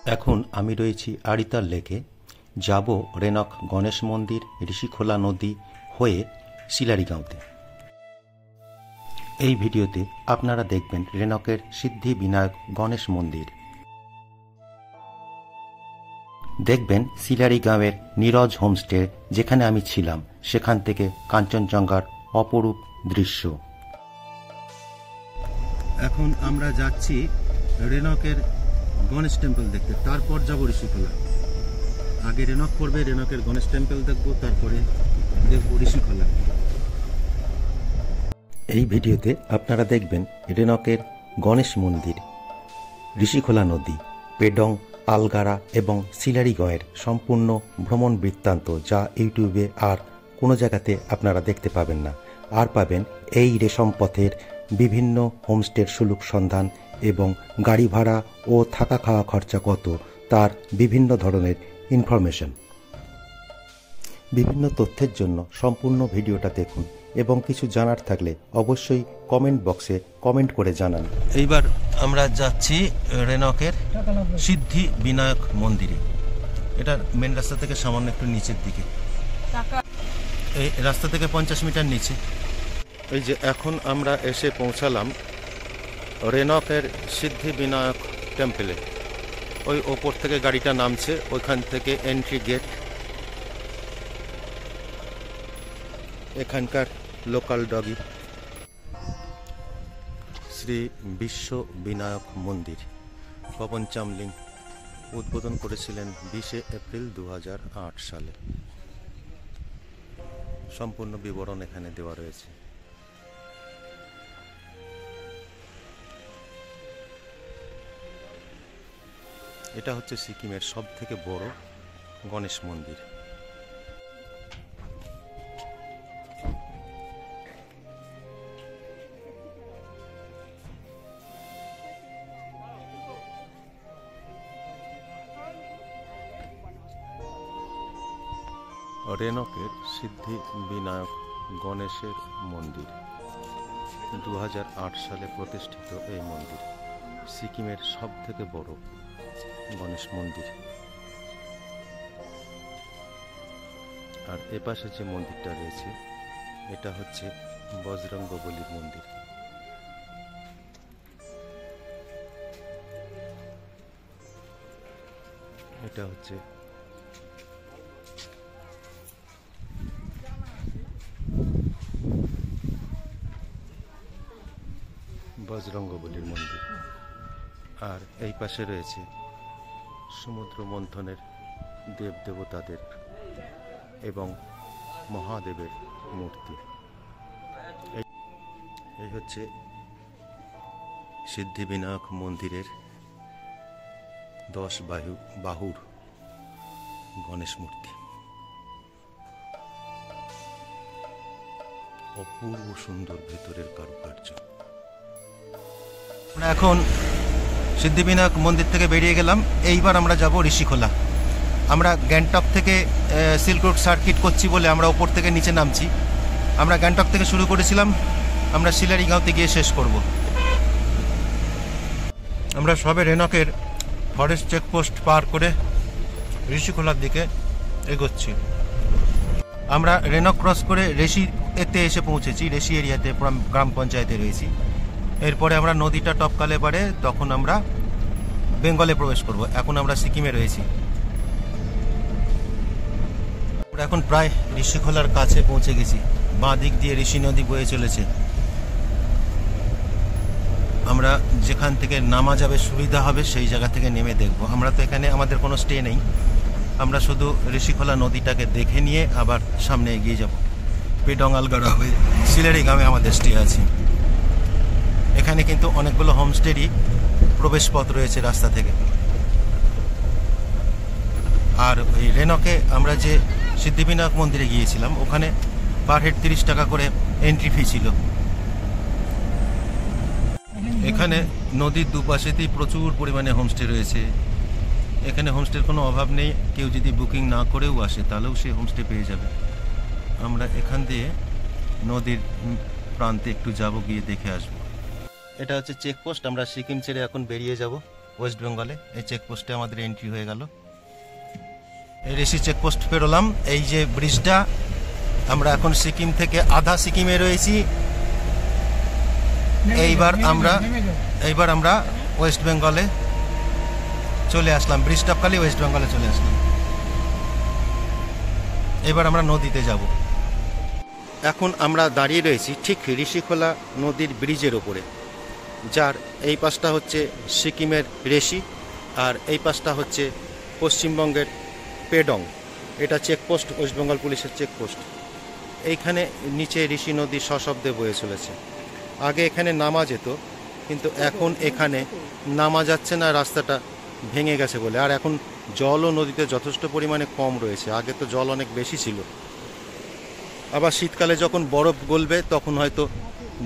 এখন আমি রয়েছি আড়িতাল লেকে, যাব রেনক গণেশ মন্দির, ঋষিখোলা নদী হয়ে শিলারিগাঁওতে। এই ভিডিওতে আপনারা দেখবেন রেনকের সিদ্ধি বিনায়ক গণেশ মন্দির, দেখবেন শিলারিগাঁওয়ের নীরজ হোমস্টে যেখানে আমি ছিলাম সেখান থেকে কাঞ্চনজঙ্ঘার অপরূপ দৃশ্য। এখন আমরা যাচ্ছি রেনকের গণেশ টেম্পল দেখতে, তারপর যাব ঋষিখোলা। আগে রেনক পড়বে, রেনকের গণেশ টেম্পল দেখব, তারপরে দেখব ঋষিখোলা। এই ভিডিওতে আপনারা দেখবেন রেনকের গণেশ মন্দির, ঋষিখোলা নদী, পেডং, আলগারা এবং শিলারিগাঁওয়ের সম্পূর্ণ ভ্রমণ বৃত্তান্ত, যা ইউটিউবে আর কোনো জায়গাতে আপনারা দেখতে পাবেন না। আর পাবেন এই রেশম পথের বিভিন্ন হোমস্টের সুলুক সন্ধান এবং গাড়ি ভাড়া ও থাকা খাওয়া খরচা কত তার বিভিন্ন ধরনের ইনফরমেশন। বিভিন্ন তথ্যের জন্য সম্পূর্ণ ভিডিওটা দেখুন এবং কিছু জানার থাকলে অবশ্যই কমেন্ট বক্সে কমেন্ট করে জানান। এইবার আমরা যাচ্ছি রেনকের সিদ্ধি বিনায়ক মন্দিরে। এটা মেন রাস্তা থেকে সামান্য একটু নিচের দিকে, এই রাস্তা থেকে 50 মিটার নিচে। এই যে এখন আমরা এসে পৌঁছালাম রেনকের সিদ্ধি বিনায়ক টেম্পলে। ওই ওপর থেকে গাড়িটা নামছে, ওইখান থেকে এন্ট্রি গেট। এখানকার লোকাল ডগি। শ্রী বিশ্ব বিনায়ক মন্দির পবন চামলিং উদ্বোধন করেছিলেন 20 এপ্রিল 2008 সালে। সম্পূর্ণ বিবরণ এখানে দেওয়া রয়েছে। এটা হচ্ছে সিকিমের সব থেকে বড় গণেশ মন্দির। রেনকের সিদ্ধি বিনায়ক গণেশের মন্দির 2008 সালে প্রতিষ্ঠিত এই মন্দির সিকিমের সব থেকে বড় গণেশ মন্দির। আর এপাশে যে মন্দিরটা রয়েছে এটা হচ্ছে বজরঙ্গবলীর মন্দির। এটা হচ্ছে বজরঙ্গবলীর মন্দির। আর এই পাশে রয়েছে সমুদ্র মন্থনের দেব দেবতাদের এবং মহাদেবের মূর্তি। এই হচ্ছে সিদ্ধি বিনায়ক মন্দিরের 10 বাহুর গণেশ মূর্তি। অপূর্ব সুন্দর ভেতরের কারুকার্য। আমরা এখন সিদ্ধিবিনায়ক মন্দির থেকে বেরিয়ে গেলাম। এইবার আমরা যাব ঋষিখোলা। আমরা গ্যাংটক থেকে সিল্ক রোড সার্কিট করছি বলে আমরা ওপর থেকে নিচে নামছি। আমরা গ্যাংটক থেকে শুরু করেছিলাম, আমরা শিলারিগাঁওতে গিয়ে শেষ করব। আমরা সবে রেনকের ফরেস্ট চেকপোস্ট পার করে ঋষিখোলার দিকে এগোচ্ছি। আমরা রেনক ক্রস করে রেশি এতে এসে পৌঁছেছি। রেশি এরিয়াতে গ্রাম পঞ্চায়েতে রয়েছি। এরপরে আমরা নদীটা টপকালে পারে তখন আমরা বেঙ্গলে প্রবেশ করব। এখন আমরা সিকিমে রয়েছি। আমরা এখন প্রায় ঋষিখোলার কাছে পৌঁছে গেছি। বাঁ দিক দিয়ে ঋষি নদী বয়ে চলেছে। আমরা যেখান থেকে নামা যাবে সুবিধা হবে সেই জায়গা থেকে নেমে দেখব। আমরা তো এখানে আমাদের কোনো স্টে নেই, আমরা শুধু ঋষিখোলা নদীটাকে দেখে নিয়ে আবার সামনে এগিয়ে যাব। পেডং আলগারা হয়ে শিলারিগাঁওয়ে আমাদের স্টে আছে। এখানে কিন্তু অনেকগুলো হোমস্টেরই প্রবেশ পথ রয়েছে রাস্তা থেকে। আর এই রেনকে আমরা যে সিদ্ধিবিনায়ক মন্দিরে গিয়েছিলাম ওখানে পার হেড 30 টাকা করে এন্ট্রি ফি ছিল। এখানে নদীর দুপাশেতেই প্রচুর পরিমাণে হোমস্টে রয়েছে। এখানে হোমস্টের কোনো অভাব নেই। কেউ যদি বুকিং না করেও আসে তাহলেও সে হোমস্টে পেয়ে যাবে। আমরা এখান দিয়ে নদীর প্রান্তে একটু যাব, গিয়ে দেখে আসবো। এটা হচ্ছে চেকপোস্ট। আমরা সিকিম ছেড়ে এখন বেরিয়ে যাব। ওয়েস্ট বেঙ্গলে। এই চেকপোস্টে আমাদের এন্ট্রি হয়ে গেল। এই ঋষি চেকপোস্ট পেরোলাম। এই যে ব্রিজটা, আমরা এখন সিকিম থেকে আধা সিকিমে রয়েছি। এইবার আমরা ওয়েস্ট বেঙ্গলে চলে আসলাম, ব্রিজ টপকালি ওয়েস্ট বেঙ্গলে চলে আসলাম। এবার আমরা নদীতে যাব। এখন আমরা দাঁড়িয়ে রয়েছি ঠিক ঋষিখোলা নদীর ব্রিজের ওপরে, যার এই পাশটা হচ্ছে সিকিমের রেশি আর এই পাশটা হচ্ছে পশ্চিমবঙ্গের পেডং। এটা চেকপোস্ট, ওয়েস্ট বেঙ্গল পুলিশের চেকপোস্ট। এইখানে নিচে ঋষি নদী সশব্দে বয়ে চলেছে। আগে এখানে নামা যেত, কিন্তু এখন এখানে নামা যাচ্ছে না, রাস্তাটা ভেঙে গেছে বলে। আর এখন জলও নদীতে যথেষ্ট পরিমাণে কম রয়েছে, আগে তো জল অনেক বেশি ছিল। আবার শীতকালে যখন বরফ গলবে তখন হয়তো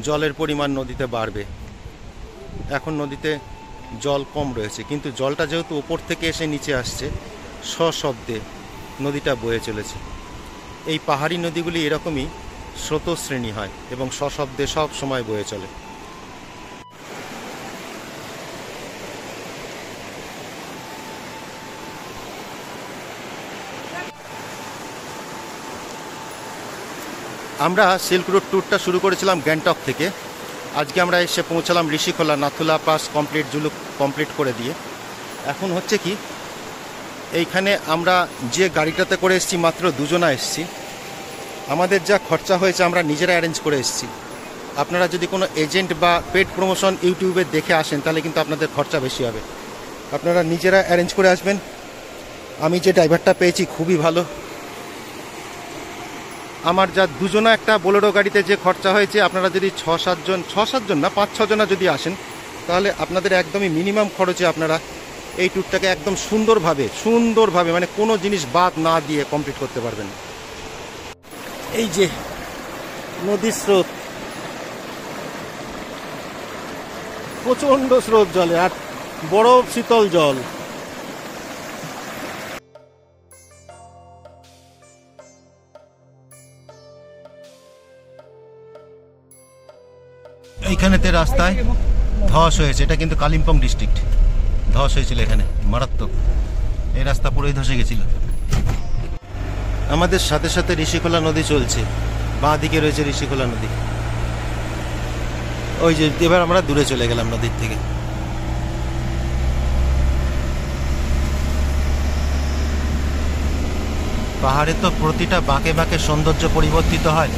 জলের পরিমাণ নদীতে বাড়বে। এখন নদীতে জল কম রয়েছে, কিন্তু জলটা যেহেতু ওপর থেকে এসে নিচে আসছে, সশব্দে নদীটা বয়ে চলেছে। এই পাহাড়ি নদীগুলি এরকমই স্রোতশ্রেণী হয় এবং সশব্দে সব সময় বয়ে চলে। আমরা সিল্ক রুট ট্যুরটা শুরু করেছিলাম গ্যাংটক থেকে। আজকে আমরা এসে পৌঁছালাম ঋষিখোলা, নাথুলা পাস কমপ্লিট করে দিয়ে। এখন হচ্ছে কি, এইখানে আমরা যে গাড়িটাতে করে এসেছি মাত্র দুজনা এসেছি। আমাদের যা খরচা হয়েছে আমরা নিজেরা অ্যারেঞ্জ করে এসেছি। আপনারা যদি কোনো এজেন্ট বা পেড প্রমোশন ইউটিউবে দেখে আসেন তাহলে কিন্তু আপনাদের খরচা বেশি হবে। আপনারা নিজেরা অ্যারেঞ্জ করে আসবেন। আমি যে ড্রাইভারটা পেয়েছি খুবই ভালো। আমার যা দুজনা একটা বোলেরো গাড়িতে যে খরচা হয়েছে, আপনারা যদি 6-7 জন না 5-6 জনা যদি আসেন তাহলে আপনাদের একদমই মিনিমাম খরচে আপনারা এই ট্যুরটাকে একদম সুন্দরভাবে মানে কোনো জিনিস বাদ না দিয়ে কমপ্লিট করতে পারবেন। এই যে নদীর স্রোত, প্রচণ্ড স্রোত জলে, আর বরফ শীতল জল। এইখানেতে রাস্তায় ধস হয়েছে। এটা কিন্তু কালিম্পং ডিস্ট্রিক্ট। ধস হয়েছিল এখানে, মারাত্মক। এই রাস্তা পুরোই ধসে গেছিল। আমাদের সাথে সাথে ঋষিখোলা নদী চলছে, বাঁ দিকে রয়েছে ঋষিখোলা নদী। ওই যে এবার আমরা দূরে চলে গেলাম নদীর থেকে। পাহাড়ে তো প্রতিটা বাঁকে বাঁকে সৌন্দর্য পরিবর্তিত হয়।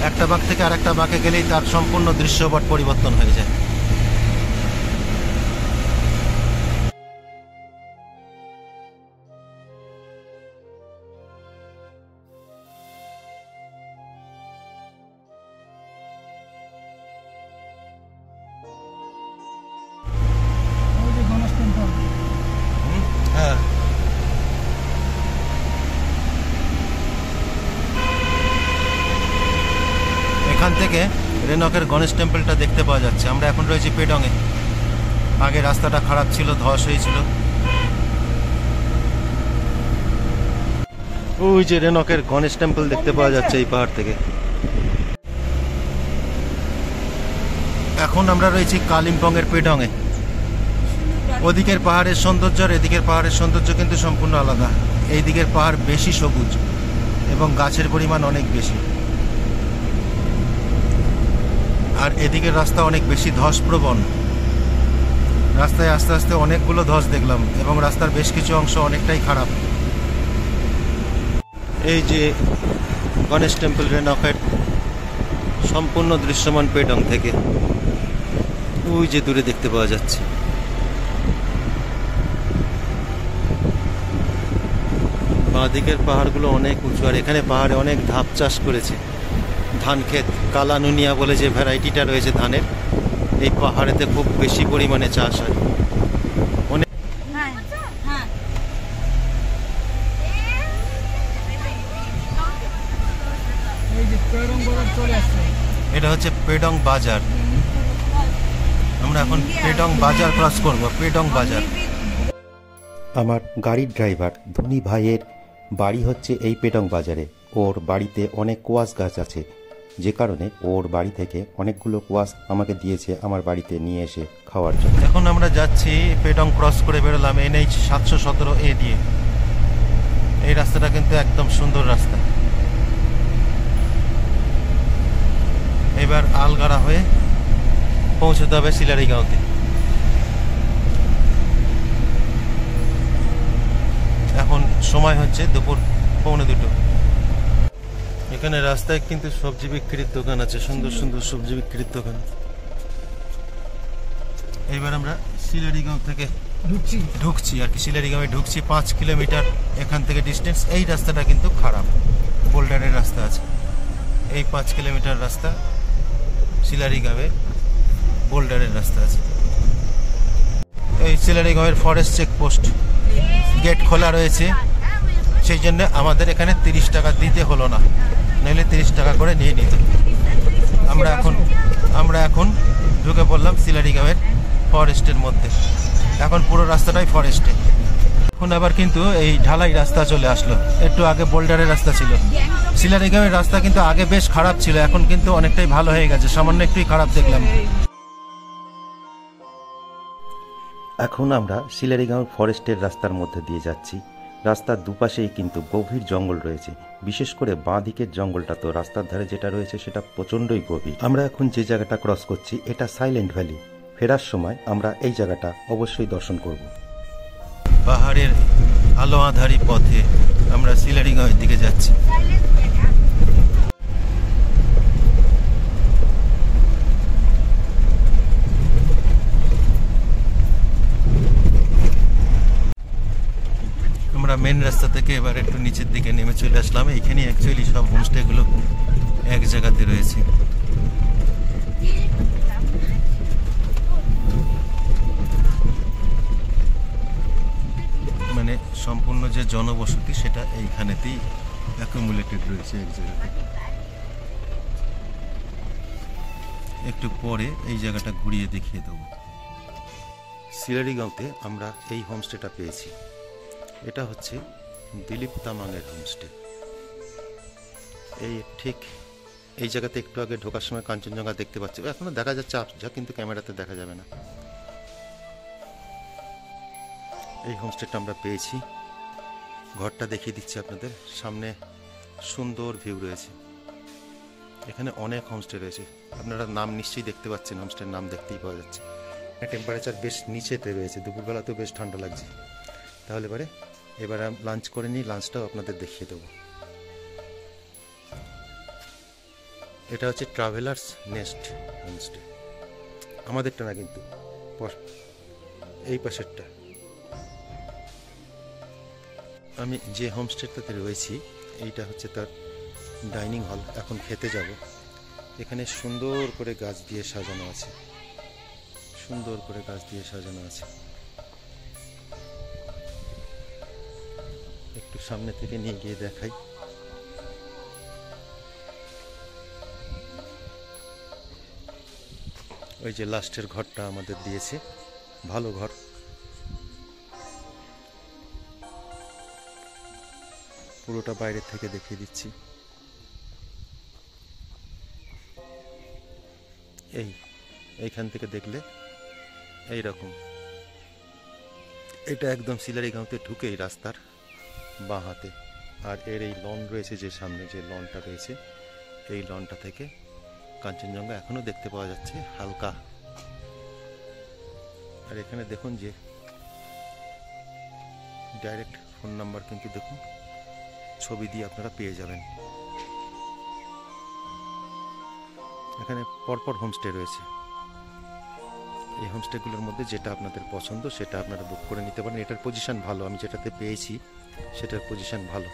একটা বাঁক থেকে আরেকটা বাঁকে গেলেই তার সম্পূর্ণ দৃশ্যপট পরিবর্তন হয়ে যায়। হ্যাঁ, এখান থেকে রেনকের গণেশ টেম্পলটা দেখতে পাওয়া যাচ্ছে। আমরা এখন রয়েছি পেডংয়ে। আগে রাস্তাটা খারাপ ছিল, ধস হয়েছিল। ওই যে রেনকের গণেশ টেম্পল দেখতে পাওয়া যাচ্ছে এই পাহাড় থেকে। এখন আমরা রয়েছি কালিম্পংয়ের পেডংয়ে। ওদিকের পাহাড়ের সৌন্দর্য আর এদিকের পাহাড়ের সৌন্দর্য কিন্তু সম্পূর্ণ আলাদা। এই দিকের পাহাড় বেশি সবুজ এবং গাছের পরিমাণ অনেক বেশি, আর এদিকের রাস্তা অনেক বেশি ধসপ্রবণ। রাস্তায় আস্তে আস্তে অনেকগুলো ধস দেখলাম এবং রাস্তার বেশ কিছু অংশ অনেকটাই খারাপ। এই যে গণেশ টেম্পল রেনকের সম্পূর্ণ দৃশ্যমান পেডং থেকে ওই যে দূরে দেখতে পাওয়া যাচ্ছে। বাঁদিকের পাহাড়গুলো অনেক উঁচু, আর এখানে পাহাড়ে অনেক ধাপ চাষ করেছে। ধান ক্ষেত, কালানুনিয়া বলে যে ভ্যারাইটিটা রয়েছে ধানের, এই পাহাড়েতে খুব বেশি পরিমাণে চাষ হয়। অনেক এটা হচ্ছে পেডং বাজার। আমরা এখন পেডং বাজার ক্রস করব। পেডং বাজার। আমার গাড়ির ড্রাইভার ধনী ভাইয়ের বাড়ি হচ্ছে এই পেডং বাজারে। ওর বাড়িতে অনেক কোয়াশ গাছ আছে। যে কারণে ওর বাড়ি থেকে অনেকগুলো কোয়াশ আমাকে দিয়েছে আমার বাড়িতে নিয়ে এসে খাওয়ার জন্য। এখন আমরা যাচ্ছি পেডং ক্রস করে বেরোলাম NH 717A দিয়ে। এই রাস্তাটা কিন্তু একদম সুন্দর রাস্তা। এবার আলগাড়া হয়ে পৌঁছতে হবে শিলারিগাঁওতে। এখন সময় হচ্ছে দুপুর 1:45। এখানে রাস্তায় কিন্তু সবজি বিক্রির দোকান আছে, সুন্দর সুন্দর সবজি বিক্রির দোকান। এবার আমরা শিলারিগাঁও থেকে ঢুকছি আর কি, শিলারিগাঁওয়ে ঢুকছি। 5 কিলোমিটার এখান থেকে ডিস্টেন্স। এই রাস্তাটা কিন্তু খারাপ, বোল্ডারের রাস্তা আছে। এই 5 কিলোমিটার রাস্তা শিলারিগাঁওয়ে বোল্ডারের রাস্তা আছে। এই শিলারিগাঁওয়ের ফরেস্ট চেকপোস্ট গেট খোলা রয়েছে, সেই জন্য আমাদের এখানে 30 টাকা দিতে হলো না, নইলে 30 টাকা করে নিয়ে নিত। আমরা এখন ঢুকে পড়লাম শিলারিগাঁওয়ের ফরেস্টের মধ্যে। এখন পুরো রাস্তাটাই ফরেস্টে। এখন আবার কিন্তু এই ঢালাই রাস্তা চলে আসলো। একটু আগে বোল্ডারের রাস্তা ছিল। শিলারিগাঁওয়ের রাস্তা কিন্তু আগে বেশ খারাপ ছিল, এখন কিন্তু অনেকটাই ভালো হয়ে গেছে। সামান্য একটুই খারাপ দেখলাম। এখন আমরা শিলারিগাঁও ফরেস্টের রাস্তার মধ্যে দিয়ে যাচ্ছি। রাস্তার দুপাশেই কিন্তু গভীর জঙ্গল রয়েছে, বিশেষ করে বাঁ দিকের জঙ্গলটা তো রাস্তার ধারে যেটা রয়েছে সেটা প্রচণ্ডই গভীর। আমরা এখন যে জায়গাটা ক্রস করছি এটা সাইলেন্ট ভ্যালি। ফেরার সময় আমরা এই জায়গাটা অবশ্যই দর্শন করব। পাহাড়ের আলো আঁধারি পথে আমরা শিলারিগাঁওয়ের দিকে যাচ্ছি। আমরা মেন রাস্তা থেকে এবার একটু নিচের দিকে নেমে চলে আসলাম। এইখানে অ্যাকচুয়ালি সব হোমস্টেগুলো এক জায়গাতে রয়েছে। মানে সম্পূর্ণ যে জনবসতি সেটা এইখানেতেই অ্যাকুমুলেটেড রয়েছে এক জায়গাতে। একটু পরে এই জায়গাটা ঘুরিয়ে দেখিয়ে দেবো। শিলারিগাঁওতে আমরা এই হোমস্টেটা পেয়েছি। এটা হচ্ছে দিলীপ তামাংয়ের হোমস্টে। এই ঠিক এই জায়গাতে একটু আগে ঢোকার সময় কাঞ্চনজঙ্ঘা দেখতে পাচ্ছি, এখনো দেখা যাচ্ছে যা, কিন্তু ক্যামেরাতে দেখা যাবে না। এই হোমস্টেটা আমরা পেয়েছি। ঘরটা দেখিয়ে দিচ্ছি আপনাদের সামনে। সুন্দর ভিউ রয়েছে। এখানে অনেক হোমস্টে রয়েছে, আপনারা নাম নিশ্চয়ই দেখতে পাচ্ছেন, হোমস্টের নাম দেখতেই পাওয়া যাচ্ছে। টেম্পারেচার বেশ নিচেতে রয়েছে, দুপুরবেলাতেও বেশ ঠান্ডা লাগছে। তাহলে এবার লাঞ্চ করে নিই, লাঞ্চটাও আপনাদের দেখিয়ে দেবো। এটা হচ্ছে ট্রাভেলার্স নেস্ট হোমস্টে, আমাদেরটা না কিন্তু, এই পাশেরটা। আমি যে হোমস্টেটাতে রয়েছি এইটা হচ্ছে তার ডাইনিং হল। এখন খেতে যাব। এখানে সুন্দর করে গাছ দিয়ে সাজানো আছে, সুন্দর করে গাছ দিয়ে সাজানো আছে। একটু সামনে থেকে নিয়ে গিয়ে দেখাই। ওই যে লাস্টের ঘরটা আমাদের দিয়েছে, ভালো ঘর। পুরোটা বাইরে থেকে দেখিয়ে দিচ্ছি। এইখান থেকে দেখলে এই রকম। এটা একদম শিলারিগাঁওতে ঢুকেই রাস্তার বাঁ হাতে। আর এর এই লন রয়েছে, যে সামনে যে লনটা রয়েছে, এই লনটা থেকে কাঞ্চনজঙ্ঘা এখনো দেখতে পাওয়া যাচ্ছে হালকা। আর এখানে দেখুন যে ডাইরেক্ট ফোন নাম্বার কিন্তু দেখুন, ছবি দিয়ে আপনারা পেয়ে যাবেন। এখানে পরপর হোমস্টে রয়েছে। এই হোমস্টেগুলোর মধ্যে যেটা আপনাদের পছন্দ সেটা আপনারা বুক করে নিতে পারেন। এটার পজিশন ভালো, আমি যেটাতে পেয়েছি সেটার পজিশন ভালো।